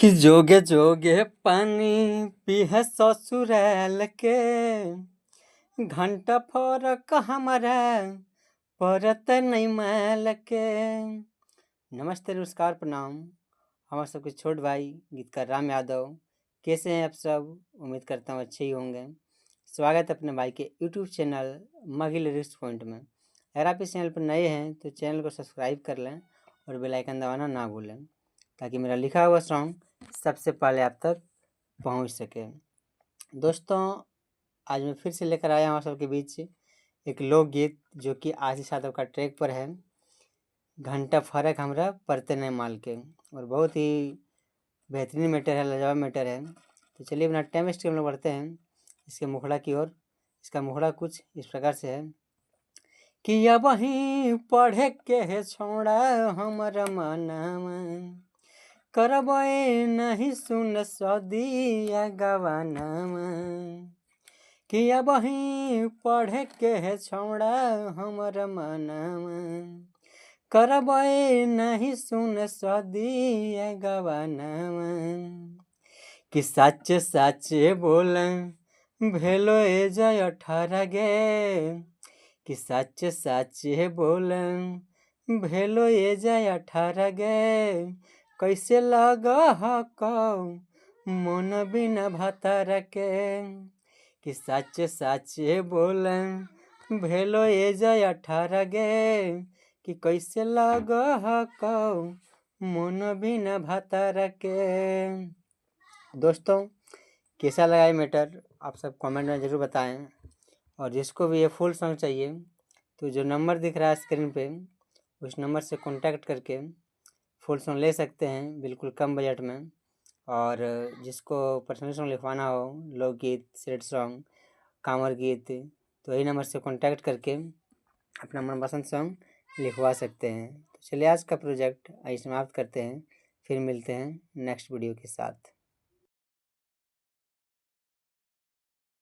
कि जोगे जोगे पानी पीहे ससुराल के, घंटा फरक हमारा परत नहीं माल के। नमस्ते, नमस्कार, प्रणाम। हमारे सबके छोट भाई गीतकार राम यादव, कैसे हैं आप सब? उम्मीद करता हूँ अच्छे ही होंगे। स्वागत है अपने भाई के YouTube channel Maghi lyrics point में। अगर आप इस चैनल पर नए हैं तो चैनल को सब्सक्राइब कर लें और बेल आइकन दबाना ना भूलें, ताकि मेरा लिखा हुआ सॉन्ग सबसे पहले आप तक पहुंच सके। दोस्तों, आज मैं फिर से लेकर आया हूँ आप सबके बीच एक लोकगीत जो कि आशीष यादव का ट्रैक पर है, घंटा फर्क हमरा परते नहीं माल के। और बहुत ही बेहतरीन मैटर है, लाजवाब मैटर है। तो चलिए बिना टाइम वेस्ट के हम लोग बढ़ते हैं इसके मुखड़ा की ओर। इसका मुखड़ा कुछ इस प्रकार से है कि अब वहीं पढ़े के है छोड़ा हमारा मनावा, करबे नहीं सुन सदिया गवानामा। कि अब वहीं पढ़े के है छोड़ा हमर मनामा, करबे नहीं सुन सदिया गवानामा। कि सच सच बोल भेलो ए जय 18 गे, कि सच सच बोल भेलो ए जय 18 गे। कैसे लगा मन बिना भतर के, कि सच सच बोल भेलो ए जय 18 गे। कि कैसे लगा मन बिना भतर के। दोस्तों, कैसा लगा ये मैटर आप सब कमेंट में ज़रूर बताएं। और जिसको भी ये फुल सॉन्ग चाहिए तो जो नंबर दिख रहा है स्क्रीन पे, उस नंबर से कांटेक्ट करके फुल सॉन्ग ले सकते हैं, बिल्कुल कम बजट में। और जिसको पर्सनल सॉन्ग लिखवाना हो, लोकगीत, सैड सॉन्ग, कांवर गीत, तो यही नंबर से कांटेक्ट करके अपना मनपसंद सॉन्ग लिखवा सकते हैं। तो चलिए आज का प्रोजेक्ट आई समाप्त करते हैं, फिर मिलते हैं नेक्स्ट वीडियो के साथ।